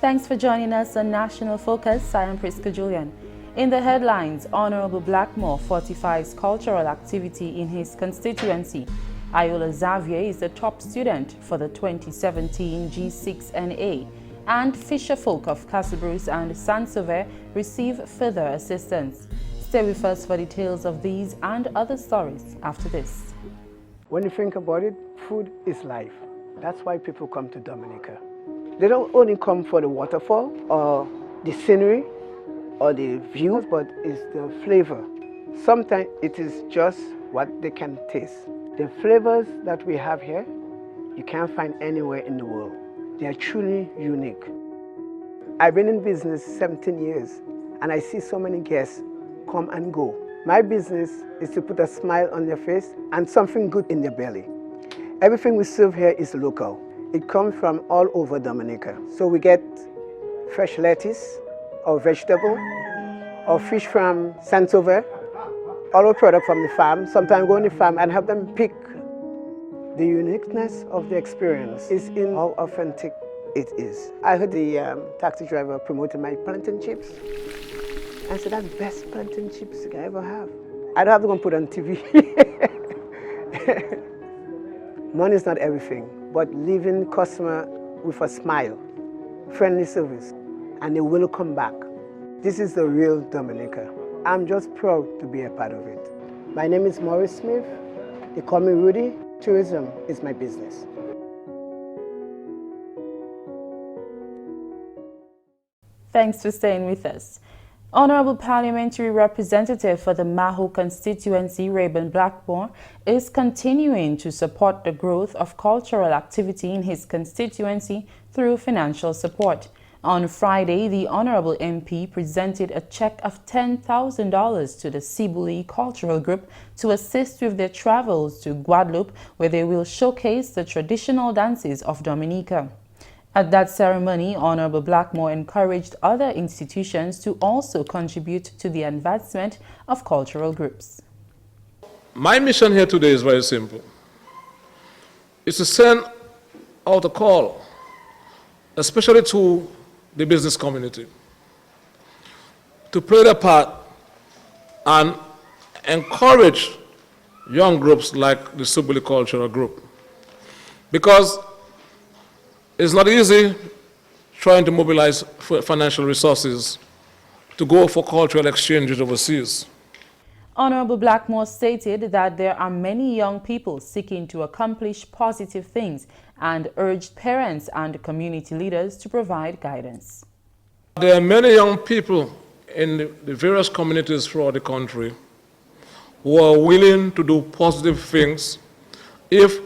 Thanks for joining us on National Focus. I am Prisca Julien. In the headlines, Honorable Blackmoore fortifies cultural activity in his constituency. Adeola Xavier is the top student for the 2017 G6NA, and fisherfolk of Castlebruce and Sauver receive further assistance. Stay with us for details of these and other stories after this. When you think about it, food is life. That's why people come to Dominica. They don't only come for the waterfall or the scenery or the views, but it's the flavor. Sometimes it is just what they can taste. The flavors that we have here, you can't find anywhere in the world. They are truly unique. I've been in business 17 years, and I see so many guests come and go. My business is to put a smile on their face and something good in their belly. Everything we serve here is local. It comes from all over Dominica. So we get fresh lettuce, or vegetable, or fish from Sauver, all our product from the farm. Sometimes go on the farm and have them pick. The uniqueness of the experience is in how authentic it is. I heard the taxi driver promoting my plantain chips. I said, that's the best plantain chips I ever have. I don't have to go and put on TV. Money is not everything, but leaving customer with a smile, friendly service, and they will come back. This is the real Dominica. I'm just proud to be a part of it. My name is Maurice Smith. They call me Rudy. Tourism is my business. Thanks for staying with us. Honorable Parliamentary Representative for the Maho constituency, Rayburn Blackmoore, is continuing to support the growth of cultural activity in his constituency through financial support. On Friday, the Honorable MP presented a check of $10,000 to the Sibuli Cultural Group to assist with their travels to Guadeloupe, where they will showcase the traditional dances of Dominica. At that ceremony, Honorable Blackmoore encouraged other institutions to also contribute to the advancement of cultural groups. My mission here today is very simple. It's to send out a call, especially to the business community, to play their part and encourage young groups like the Sibuli Cultural Group. Because it's not easy trying to mobilize financial resources to go for cultural exchanges overseas. Honorable Blackmoore stated that there are many young people seeking to accomplish positive things and urged parents and community leaders to provide guidance. There are many young people in the various communities throughout the country who are willing to do positive things if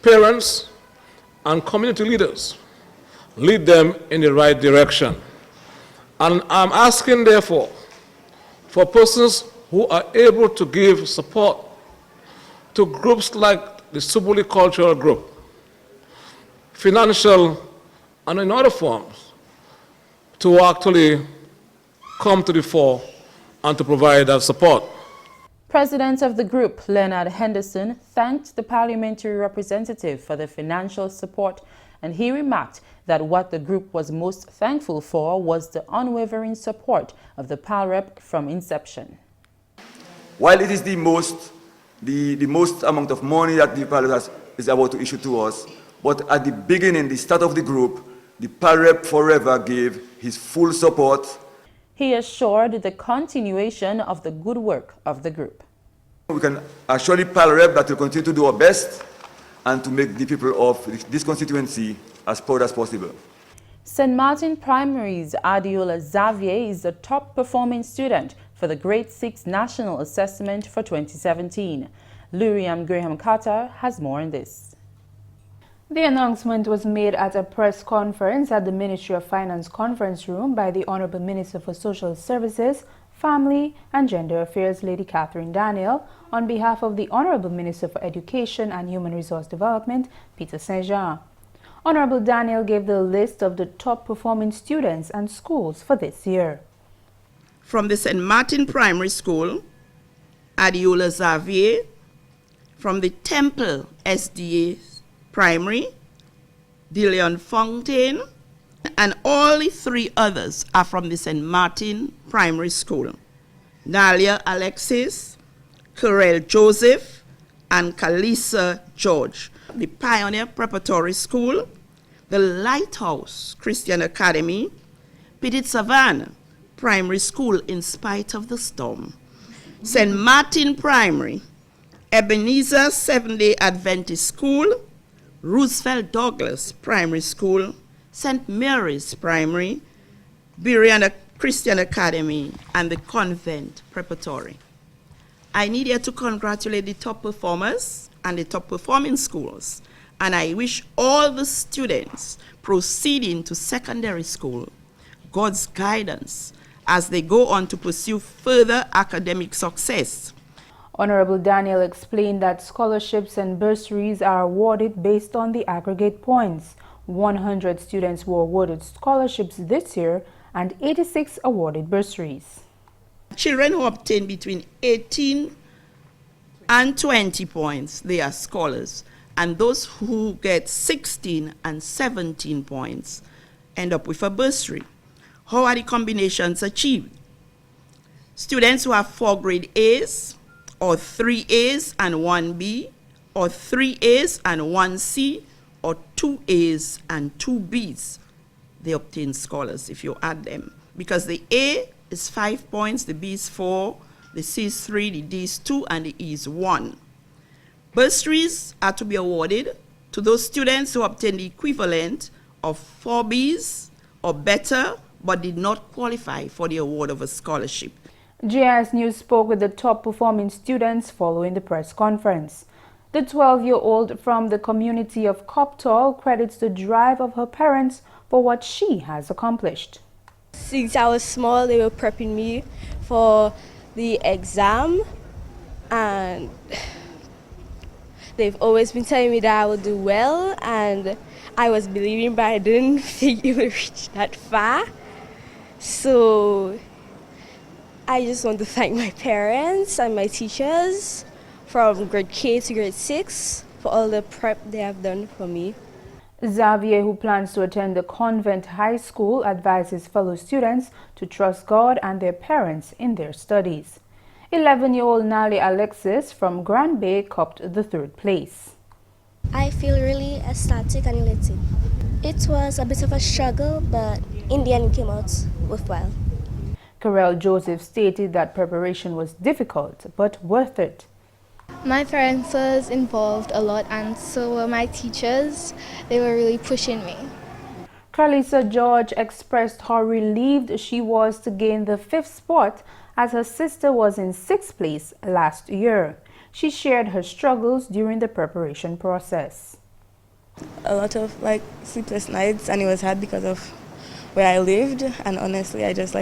parents and community leaders lead them in the right direction. And I'm asking, therefore, for persons who are able to give support to groups like the Sibuli Cultural Group, financial and in other forms, to actually come to the fore and to provide that support. President of the group, Leonard Henderson, thanked the parliamentary representative for the financial support, and he remarked that what the group was most thankful for was the unwavering support of the PALREP from inception. While it is the most amount of money that the PALREP is about to issue to us, but at the beginning, the start of the group, the PALREP forever gave his full support. He assured the continuation of the good work of the group. We can assure the PALREP that we'll continue to do our best and to make the people of this constituency as proud as possible. St. Martin Primary's Adeola Xavier is the top performing student for the Grade 6 National Assessment for 2017. Luriam Graham Carter has more on this. The announcement was made at a press conference at the Ministry of Finance Conference Room by the Honorable Minister for Social Services, Family and Gender Affairs, Lady Catherine Daniel, on behalf of the Honorable Minister for Education and Human Resource Development, Peter Saint-Jean. Honorable Daniel gave the list of the top performing students and schools for this year. From the St. Martin Primary School, Adeola Xavier, from the Temple SDA Primary, De Leon Fontaine, and all the three others are from the St. Martin Primary School. Nalia Alexis, Corel Joseph, and Kalisa George. The Pioneer Preparatory School, the Lighthouse Christian Academy, Petit Savannah Primary School in spite of the storm, St. Martin Primary, Ebenezer Seventh-day Adventist School, Roosevelt Douglas Primary School, St. Mary's Primary, Bereana Christian Academy, and the Convent Preparatory. I need here to congratulate the top performers and the top performing schools, and I wish all the students proceeding to secondary school God's guidance as they go on to pursue further academic success. Honorable Daniel explained that scholarships and bursaries are awarded based on the aggregate points. 100 students were awarded scholarships this year and 86 awarded bursaries. Children who obtain between 18 and 20 points, they are scholars. And those who get 16 and 17 points end up with a bursary. How are the combinations achieved? Students who have 4 grade A's, or 3 A's and 1 B, or 3 A's and 1 C, or 2 A's and 2 B's, they obtain scholars if you add them. Because the A is 5 points, the B is 4, the C is 3, the D is 2, and the E is 1. Bursaries are to be awarded to those students who obtain the equivalent of 4 B's or better, but did not qualify for the award of a scholarship. GIS News spoke with the top performing students following the press conference. The 12-year-old from the community of Coptall credits the drive of her parents for what she has accomplished. Since I was small, they were prepping me for the exam, and they've always been telling me that I will do well, and I was believing, but I didn't think it would reach that far. So I just want to thank my parents and my teachers from grade K to grade 6 for all the prep they have done for me. Xavier, who plans to attend the convent high school, advises fellow students to trust God and their parents in their studies. 11-year-old Nali Alexis from Grand Bay copped the 3rd place. I feel really ecstatic and elated. It was a bit of a struggle, but in the end it came out worthwhile. Corel Joseph stated that preparation was difficult but worth it. My parents was involved a lot, and so were my teachers. They were really pushing me. Kalisa George expressed how relieved she was to gain the 5th spot as her sister was in 6th place last year. She shared her struggles during the preparation process. A lot of sleepless nights, and it was hard because of where I lived, and honestly I just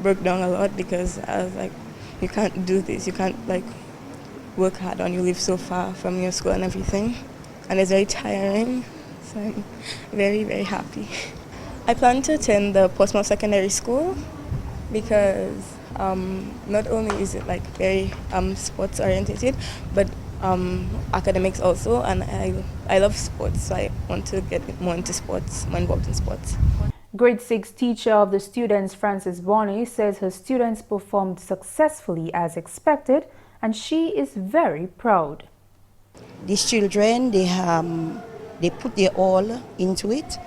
broke down a lot because I was like, you can't do this, you can't work hard when you live so far from your school and everything, and it's very tiring, so I'm very, very happy. I plan to attend the Portsmouth Secondary School because not only is it very sports oriented, but academics also, and I love sports, so I want to get more into sports, more involved in sports. Grade 6 teacher of the students, Frances Bonney, says her students performed successfully as expected, and she is very proud. These children, they put their all into it.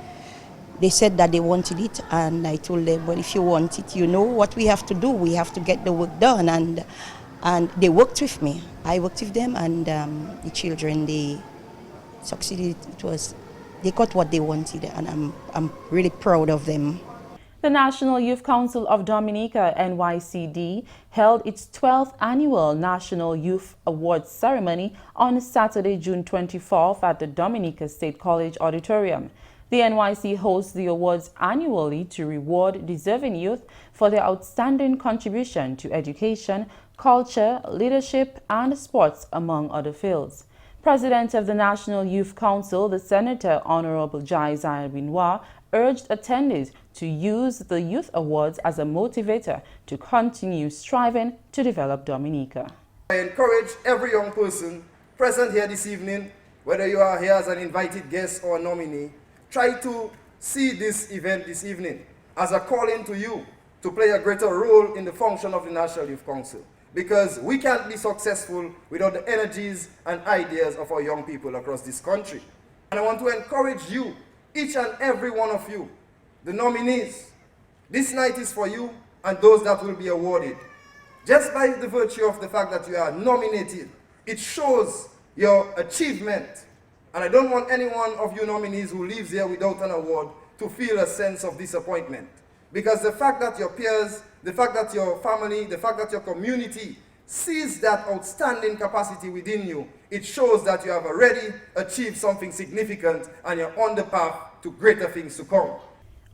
They said that they wanted it, and I told them, but if you want it, you know what we have to do. We have to get the work done, and they worked with me. I worked with them, and the children, they succeeded. They got what they wanted, and I'm really proud of them. The National Youth Council of Dominica, NYCD, held its 12th annual National Youth Awards ceremony on Saturday, June 24th at the Dominica State College Auditorium. The NYC hosts the awards annually to reward deserving youth for their outstanding contribution to education, culture, leadership, and sports, among other fields. President of the National Youth Council, the Senator Honorable Jai Benoit, urged attendees to use the Youth Awards as a motivator to continue striving to develop Dominica. I encourage every young person present here this evening, whether you are here as an invited guest or nominee, try to see this event this evening as a calling to you to play a greater role in the function of the National Youth Council, because we can't be successful without the energies and ideas of our young people across this country. And I want to encourage you, each and every one of you, the nominees. This night is for you and those that will be awarded. Just by the virtue of the fact that you are nominated, it shows your achievement. And I don't want any one of you nominees who leaves here without an award to feel a sense of disappointment. Because the fact that your peers, the fact that your family, the fact that your community sees that outstanding capacity within you, it shows that you have already achieved something significant and you're on the path to greater things to come.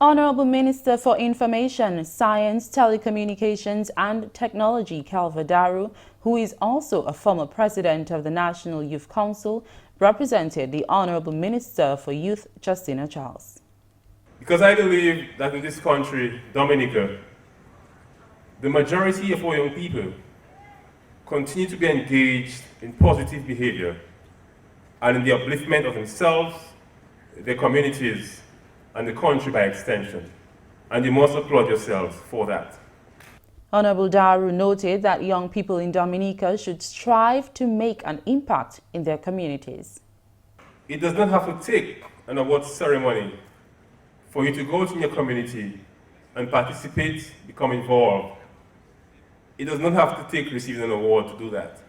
Honorable Minister for Information, Science, Telecommunications and Technology, Sauver Daru, who is also a former president of the National Youth Council, represented the Honorable Minister for Youth, Justina Charles. Because I believe that in this country, Dominica, the majority of our young people continue to be engaged in positive behavior and in the upliftment of themselves, their communities, and the country by extension. And you must applaud yourselves for that. Honorable Daru noted that young people in Dominica should strive to make an impact in their communities. It does not have to take an award ceremony for you to go to your community and participate, become involved. It does not have to take receiving an award to do that.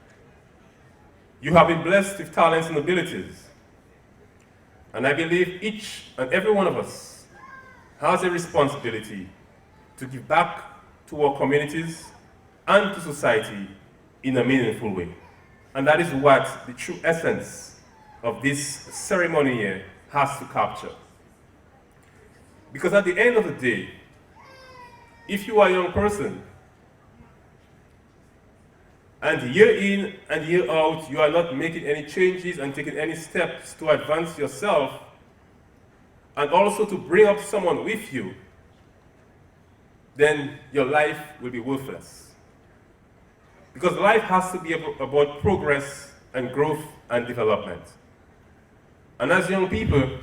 You have been blessed with talents and abilities. And I believe each and every one of us has a responsibility to give back to our communities and to society in a meaningful way. And that is what the true essence of this ceremony here has to capture. Because at the end of the day, if you are a young person, and year in and year out, you are not making any changes and taking any steps to advance yourself, and also to bring up someone with you, then your life will be worthless. Because life has to be about progress and growth and development. And as young people,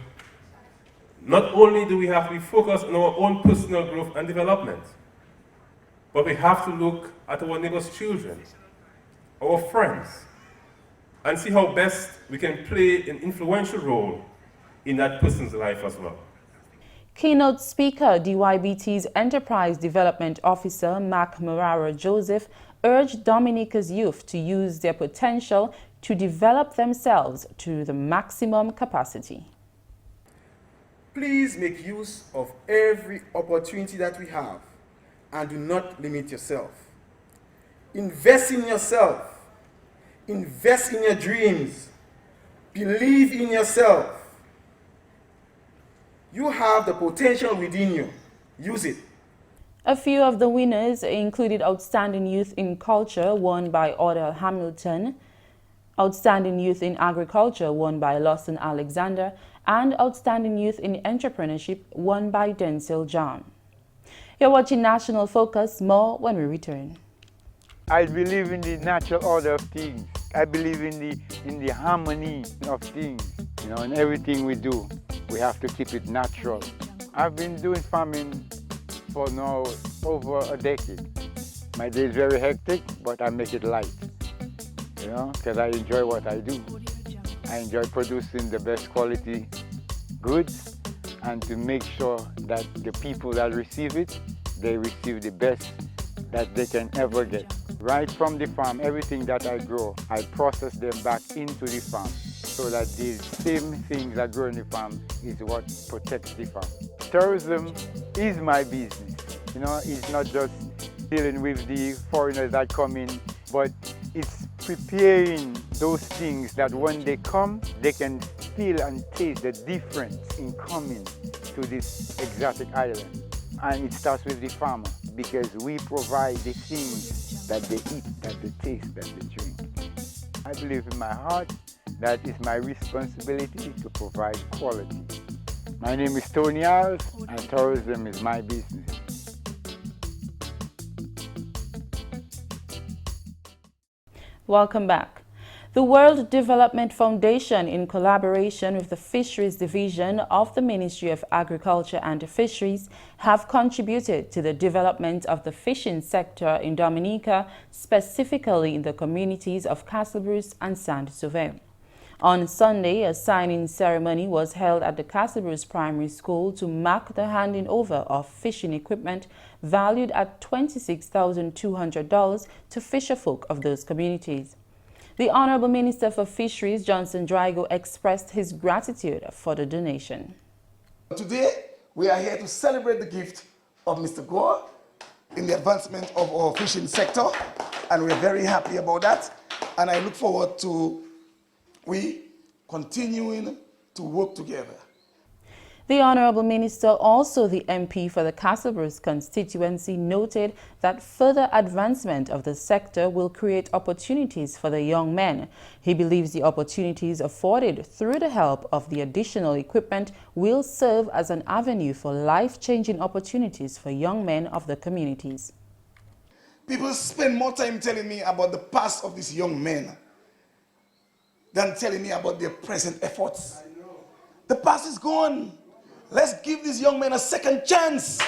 not only do we have to be focused on our own personal growth and development, but we have to look at our neighbors' children, our friends, and see how best we can play an influential role in that person's life as well. Keynote speaker, DYBT's Enterprise Development Officer, Blackmoore Joseph, urged Dominica's youth to use their potential to develop themselves to the maximum capacity. Please make use of every opportunity that we have and do not limit yourself. Invest in yourself. Invest in your dreams. Believe in yourself. You have the potential within you. Use it. A few of the winners included Outstanding Youth in Culture, won by Adeola Hamilton, Outstanding Youth in Agriculture, won by Lawson Alexander, and Outstanding Youth in Entrepreneurship, won by Denzel John. You're watching National Focus. More when we return. I believe in the natural order of things. I believe in the harmony of things. You know, in everything we do, we have to keep it natural. I've been doing farming for now over a decade. My day is very hectic, but I make it light. You know, because I enjoy what I do. I enjoy producing the best quality goods and to make sure that the people that receive it, they receive the best that they can ever get. Right from the farm, everything that I grow, I process them back into the farm so that the same things that grow in the farm is what protects the farm. Tourism is my business. You know, it's not just dealing with the foreigners that come in, but it's preparing those things that when they come, they can feel and taste the difference in coming to this exotic island. And it starts with the farmer, because we provide the things that they eat, that they taste, that they drink. I believe in my heart that it's my responsibility to provide quality. My name is Tony Alves, and tourism is my business. Welcome back. The World Development Foundation, in collaboration with the Fisheries Division of the Ministry of Agriculture and Fisheries, have contributed to the development of the fishing sector in Dominica, specifically in the communities of Castlebruce and Sauver. On Sunday, a signing ceremony was held at the Castlebruce Primary School to mark the handing over of fishing equipment valued at $26,200 to fisherfolk of those communities. The Honorable Minister for Fisheries, Johnson Drygo, expressed his gratitude for the donation. Today, we are here to celebrate the gift of Mr. Gore in the advancement of our fishing sector, and we're very happy about that. And I look forward to we continuing to work together. The Honorable Minister, also the MP for the Castlebruce constituency, noted that further advancement of the sector will create opportunities for the young men. He believes the opportunities afforded through the help of the additional equipment will serve as an avenue for life-changing opportunities for young men of the communities. People spend more time telling me about the past of these young men than telling me about their present efforts. The past is gone. Let's give these young men a second chance.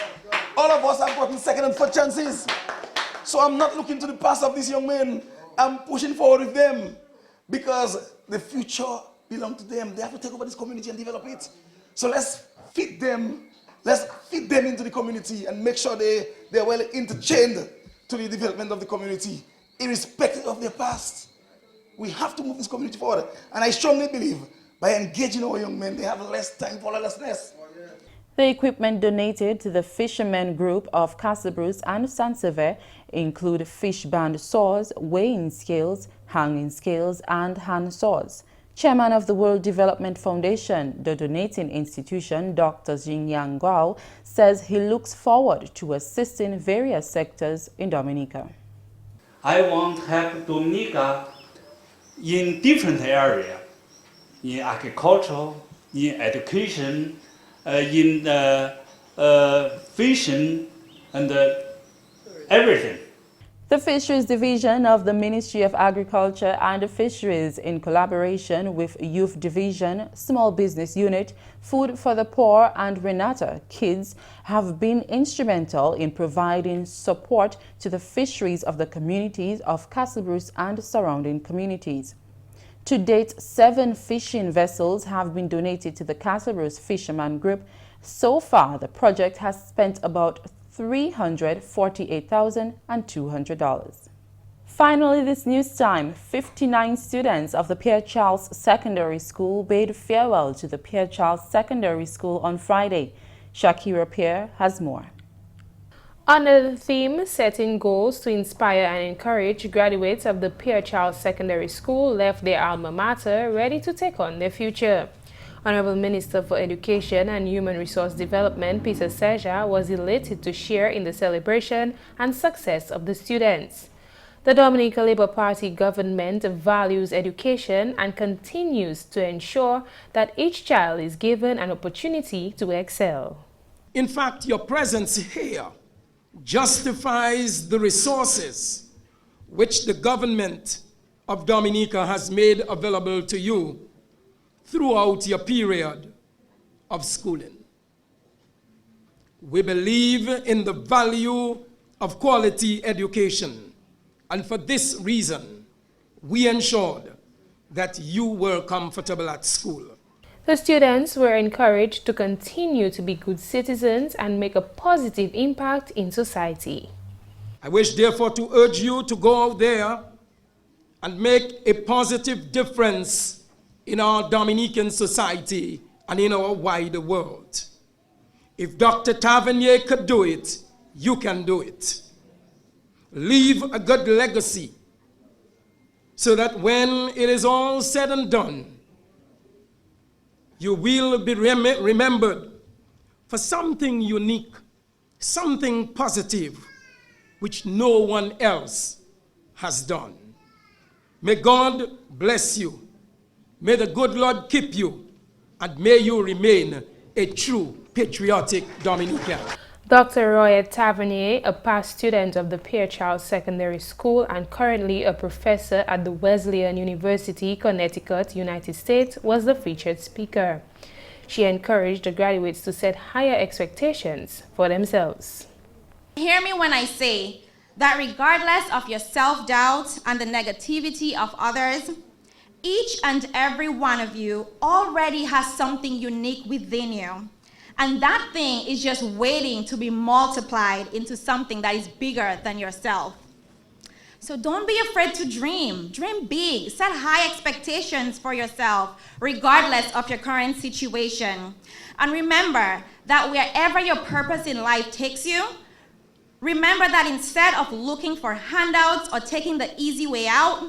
All of us have gotten second and third chances. So I'm not looking to the past of these young men. I'm pushing forward with them because the future belongs to them. They have to take over this community and develop it. So let's fit them. Let's fit them into the community and make sure they're well interchained to the development of the community, irrespective of their past. We have to move this community forward. And I strongly believe by engaging our young men, they have less time for lawlessness. The equipment donated to the fishermen group of Castlebruce and Sauver include fish band saws, weighing scales, hanging scales, and hand saws. Chairman of the World Development Foundation, the donating institution, Dr. Jingyang Gao, says he looks forward to assisting various sectors in Dominica. I want to help Dominica in different areas, in agriculture, in education, in fishing, and everything. The Fisheries Division of the Ministry of Agriculture and Fisheries, in collaboration with Youth Division, Small Business Unit, Food for the Poor, and Renata Kids, have been instrumental in providing support to the fisheries of the communities of Castlebruce and surrounding communities. To date, 7 fishing vessels have been donated to the Castlebruce Fisherman Group. So far, the project has spent about $348,200. Finally, this news time, 59 students of the Pierre Charles Secondary School bade farewell to the Pierre Charles Secondary School on Friday. Shakira Pierre has more. Under the theme, setting goals to inspire and encourage, graduates of the Pierre Charles Secondary School left their alma mater ready to take on their future. Honorable Minister for Education and Human Resource Development, Prisca Julien, was elated to share in the celebration and success of the students. The Dominica Labour Party government values education and continues to ensure that each child is given an opportunity to excel. In fact, your presence here justifies the resources which the government of Dominica has made available to you throughout your period of schooling. We believe in the value of quality education, and for this reason, we ensured that you were comfortable at school. The students were encouraged to continue to be good citizens and make a positive impact in society. I wish therefore to urge you to go out there and make a positive difference in our Dominican society and in our wider world. If Dr. Tavernier could do it, you can do it. Leave a good legacy so that when it is all said and done, you will be remembered for something unique, something positive, which no one else has done. May God bless you. May the good Lord keep you, and may you remain a true patriotic Dominican. Dr. Adeola Xavier, a past student of the Pierre Charles Secondary School and currently a professor at the Wesleyan University, Connecticut, United States, was the featured speaker. She encouraged the graduates to set higher expectations for themselves. Hear me when I say that regardless of your self-doubt and the negativity of others, each and every one of you already has something unique within you. And that thing is just waiting to be multiplied into something that is bigger than yourself. So don't be afraid to dream. Dream big. Set high expectations for yourself, regardless of your current situation. And remember that wherever your purpose in life takes you, remember that instead of looking for handouts or taking the easy way out,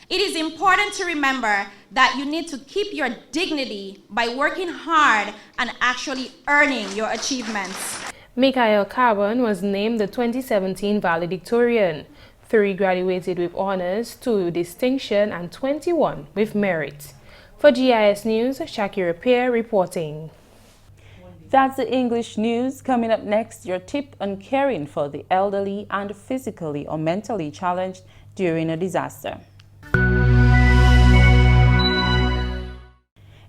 it is important to remember that you need to keep your dignity by working hard and actually earning your achievements. Michael Carbon was named the 2017 valedictorian. 3 graduated with honors, 2 with distinction, and 21 with merit. For GIS News, Shakira Pierre reporting. That's the English news. Coming up next, your tip on caring for the elderly and physically or mentally challenged during a disaster.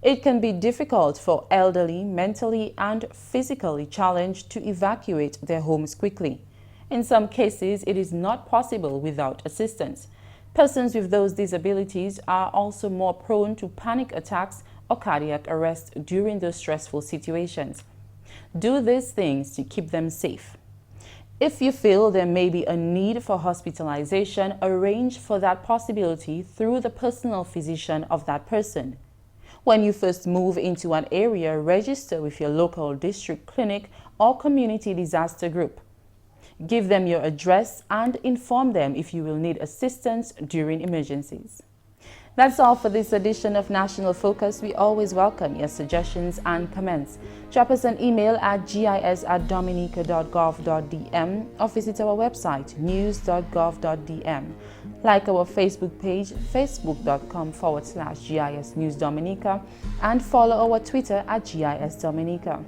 It can be difficult for elderly, mentally and physically challenged to evacuate their homes quickly. In some cases, it is not possible without assistance. Persons with those disabilities are also more prone to panic attacks or cardiac arrest during those stressful situations. Do these things to keep them safe. If you feel there may be a need for hospitalization, arrange for that possibility through the personal physician of that person. When you first move into an area, register with your local district clinic or community disaster group. Give them your address and inform them if you will need assistance during emergencies. That's all for this edition of National Focus. We always welcome your suggestions and comments. Drop us an email at gis@dominica.gov.dm or visit our website news.gov.dm. Like our Facebook page, facebook.com/GIS News Dominica, and follow our Twitter at GIS Dominica.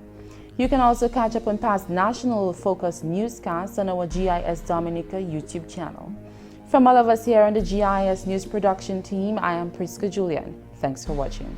You can also catch up on past National Focus newscasts on our GIS Dominica YouTube channel. From all of us here on the GIS News production team, I am Prisca Julien. Thanks for watching.